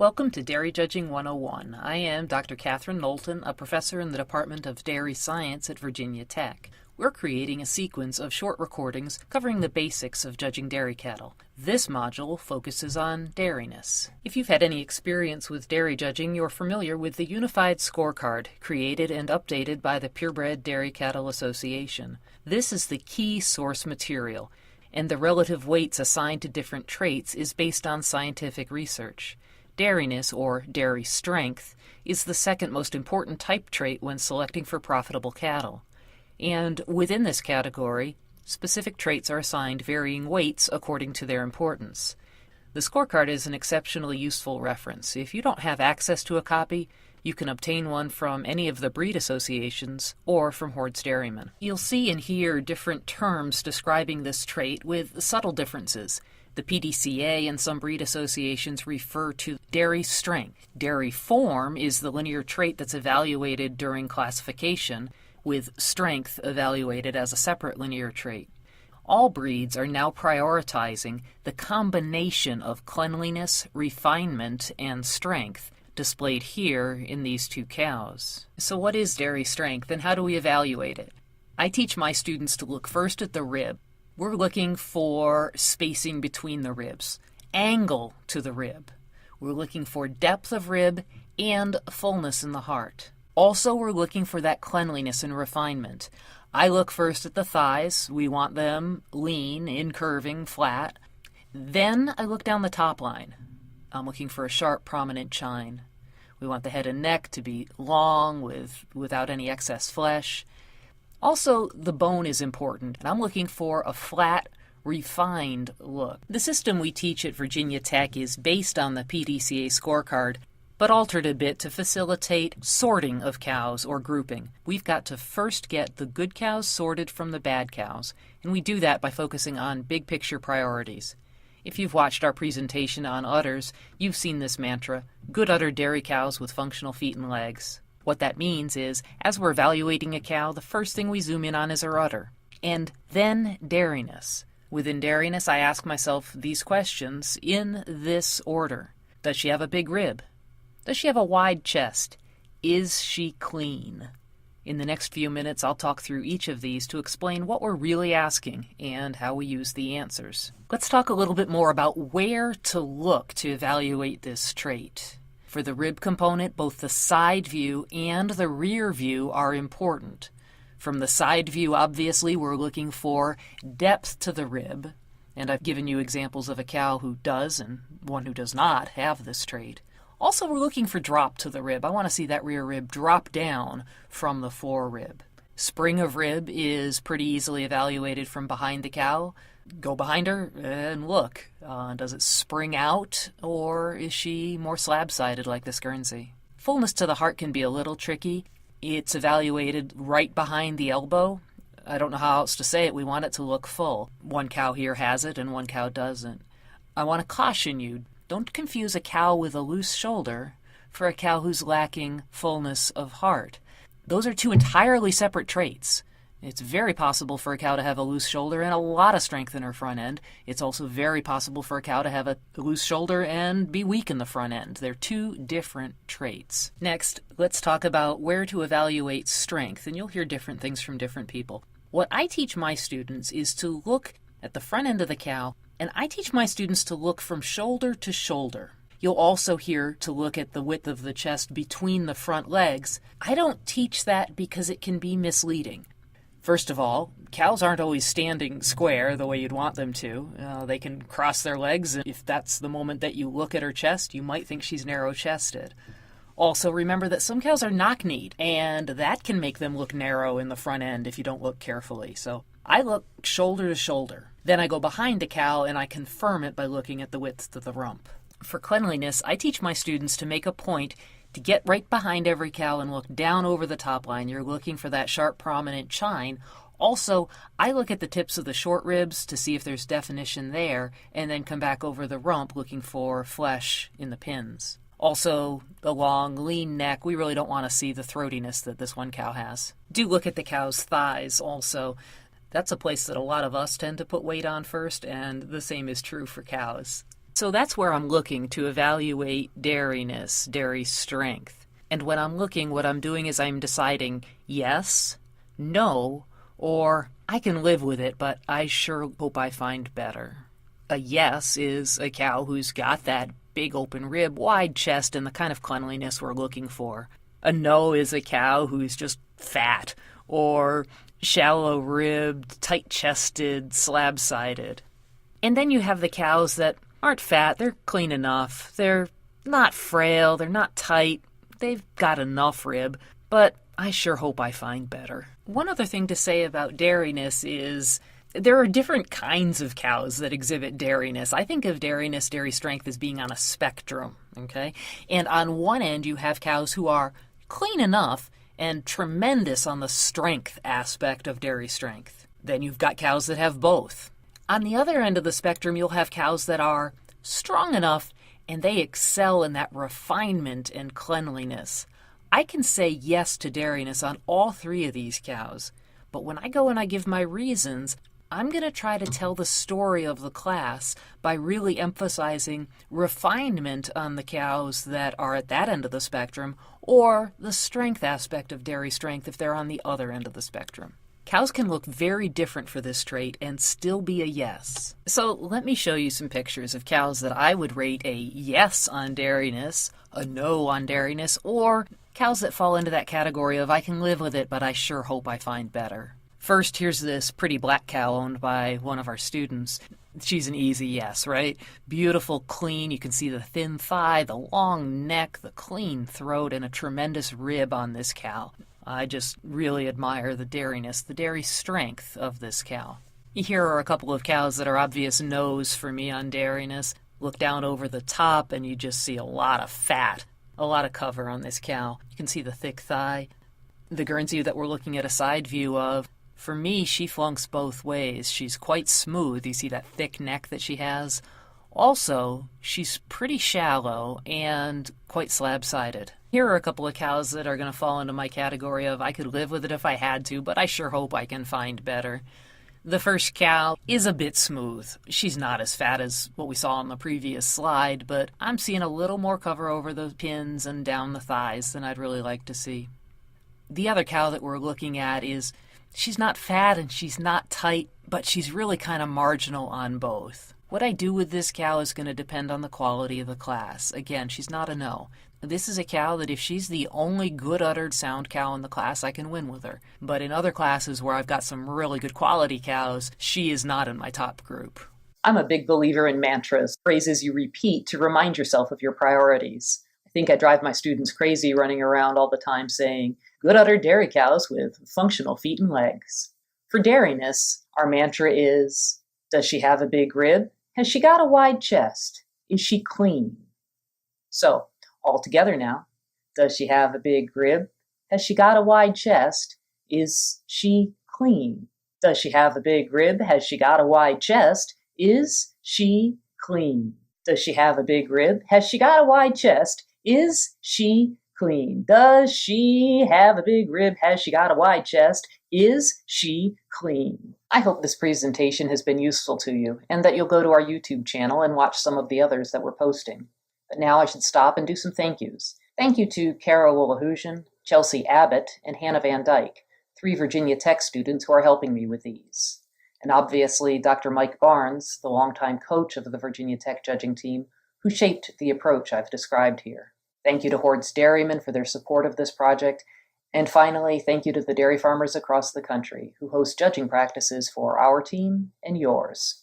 Welcome to Dairy Judging 101. I am Dr. Catherine Knowlton, a professor in the Department of Dairy Science at Virginia Tech. We're creating a sequence of short recordings covering the basics of judging dairy cattle. This module focuses on dairiness. If you've had any experience with dairy judging, you're familiar with the Unified Scorecard created and updated by the Purebred Dairy Cattle Association. This is the key source material, and the relative weights assigned to different traits is based on scientific research. Dairiness, or dairy strength, is the second most important type trait when selecting for profitable cattle. And within this category, specific traits are assigned varying weights according to their importance. The scorecard is an exceptionally useful reference. If you don't have access to a copy, you can obtain one from any of the breed associations or from Horde's Dairymen. You'll see and hear different terms describing this trait with subtle differences. The PDCA and some breed associations refer to dairy strength. Dairy form is the linear trait that's evaluated during classification, with strength evaluated as a separate linear trait. All breeds are now prioritizing the combination of cleanliness, refinement, and strength displayed here in these two cows. So what is dairy strength and how do we evaluate it? I teach my students to look first at the rib. We're looking for spacing between the ribs, angle to the rib. We're looking for depth of rib and fullness in the heart. Also, we're looking for that cleanliness and refinement. I look first at the thighs. We want them lean, incurving, flat. Then I look down the top line. I'm looking for a sharp, prominent chine. We want the head and neck to be long without any excess flesh. Also, the bone is important, and I'm looking for a flat, refined look. The system we teach at Virginia Tech is based on the PDCA scorecard, but altered a bit to facilitate sorting of cows or grouping. We've got to first get the good cows sorted from the bad cows, and we do that by focusing on big picture priorities. If you've watched our presentation on udders, you've seen this mantra, good udder dairy cows with functional feet and legs. What that means is, as we're evaluating a cow, the first thing we zoom in on is her udder. And then dairiness. Within dairiness, I ask myself these questions in this order. Does she have a big rib? Does she have a wide chest? Is she clean? In the next few minutes, I'll talk through each of these to explain what we're really asking and how we use the answers. Let's talk a little bit more about where to look to evaluate this trait. For the rib component, both the side view and the rear view are important. From the side view, obviously, we're looking for depth to the rib, and I've given you examples of a cow who does and one who does not have this trait. Also, we're looking for drop to the rib. I want to see that rear rib drop down from the forerib. Spring of rib is pretty easily evaluated from behind the cow. Go behind her and look. Does it spring out, or is she more slab-sided like this Guernsey? Fullness to the heart can be a little tricky. It's evaluated right behind the elbow. I don't know how else to say it. We want it to look full. One cow here has it and one cow doesn't. I want to caution you, don't confuse a cow with a loose shoulder for a cow who's lacking fullness of heart. Those are two entirely separate traits. It's very possible for a cow to have a loose shoulder and a lot of strength in her front end. It's also very possible for a cow to have a loose shoulder and be weak in the front end. They're two different traits. Next, let's talk about where to evaluate strength, and you'll hear different things from different people. What I teach my students is to look at the front end of the cow, and I teach my students to look from shoulder to shoulder. You'll also hear to look at the width of the chest between the front legs. I don't teach that because it can be misleading. First of all, cows aren't always standing square the way you'd want them to. They can cross their legs, and if that's the moment that you look at her chest, you might think she's narrow-chested. Also, remember that some cows are knock-kneed, and that can make them look narrow in the front end if you don't look carefully. So I look shoulder to shoulder. Then I go behind the cow, and I confirm it by looking at the width to the rump. For cleanliness, I teach my students to make a point to get right behind every cow and look down over the top line. You're looking for that sharp, prominent chine. Also, I look at the tips of the short ribs to see if there's definition there, and then come back over the rump looking for flesh in the pins. Also, the long, lean neck, we really don't want to see the throatiness that this one cow has. Do look at the cow's thighs also. That's a place that a lot of us tend to put weight on first, and the same is true for cows. So that's where I'm looking to evaluate dairyness, dairy strength. And when I'm looking, what I'm doing is I'm deciding yes, no, or I can live with it, but I sure hope I find better. A yes is a cow who's got that big open rib, wide chest, and the kind of cleanliness we're looking for. A no is a cow who's just fat, or shallow-ribbed, tight-chested, slab-sided. And then you have the cows that aren't fat, they're clean enough, they're not frail, they're not tight, they've got enough rib, but I sure hope I find better. One other thing to say about dairyness is there are different kinds of cows that exhibit dairyness. I think of dairyness, dairy strength as being on a spectrum, okay? And on one end you have cows who are clean enough and tremendous on the strength aspect of dairy strength. Then you've got cows that have both. On the other end of the spectrum, you'll have cows that are strong enough and they excel in that refinement and cleanliness. I can say yes to dairyness on all three of these cows, but when I go and I give my reasons, I'm going to try to tell the story of the class by really emphasizing refinement on the cows that are at that end of the spectrum, or the strength aspect of dairy strength if they're on the other end of the spectrum. Cows can look very different for this trait and still be a yes. So let me show you some pictures of cows that I would rate a yes on dairyness, a no on dairyness, or cows that fall into that category of I can live with it, but I sure hope I find better. First, here's this pretty black cow owned by one of our students. She's an easy yes, right? Beautiful, clean. You can see the thin thigh, the long neck, the clean throat, and a tremendous rib on this cow. I just really admire the dairyness, the dairy strength of this cow. Here are a couple of cows that are obvious no's for me on dairyness. Look down over the top and you just see a lot of fat, a lot of cover on this cow. You can see the thick thigh. The Guernsey that we're looking at a side view of, for me, she flunks both ways. She's quite smooth. You see that thick neck that she has. Also, she's pretty shallow and quite slab-sided. Here are a couple of cows that are going to fall into my category of I could live with it if I had to, but I sure hope I can find better. The first cow is a bit smooth. She's not as fat as what we saw on the previous slide, but I'm seeing a little more cover over the pins and down the thighs than I'd really like to see. The other cow that we're looking at is she's not fat and she's not tight, but she's really kind of marginal on both. What I do with this cow is going to depend on the quality of the class. Again, she's not a no. This is a cow that if she's the only good-uddered sound cow in the class, I can win with her. But in other classes where I've got some really good quality cows, she is not in my top group. I'm a big believer in mantras, phrases you repeat to remind yourself of your priorities. I think I drive my students crazy running around all the time saying, good-uddered dairy cows with functional feet and legs. For dairyness, our mantra is, does she have a big rib? Has she got a wide chest? Is she clean? So, all together now, does she have a big rib? Has she got a wide chest? Is she clean? Does she have a big rib? Has she got a wide chest? Is she clean? Does she have a big rib? Has she got a wide chest? Is she clean? Does she have a big rib? Has she got a wide chest? Is she clean? I hope this presentation has been useful to you and that you'll go to our YouTube channel and watch some of the others that we're posting. But now I should stop and do some thank yous. Thank you to Carol Woolahoosian, Chelsea Abbott, and Hannah Van Dyke, 3 Virginia Tech students who are helping me with these. And obviously Dr. Mike Barnes, the longtime coach of the Virginia Tech judging team, who shaped the approach I've described here. Thank you to Horde's Dairymen for their support of this project. And finally, thank you to the dairy farmers across the country who host judging practices for our team and yours.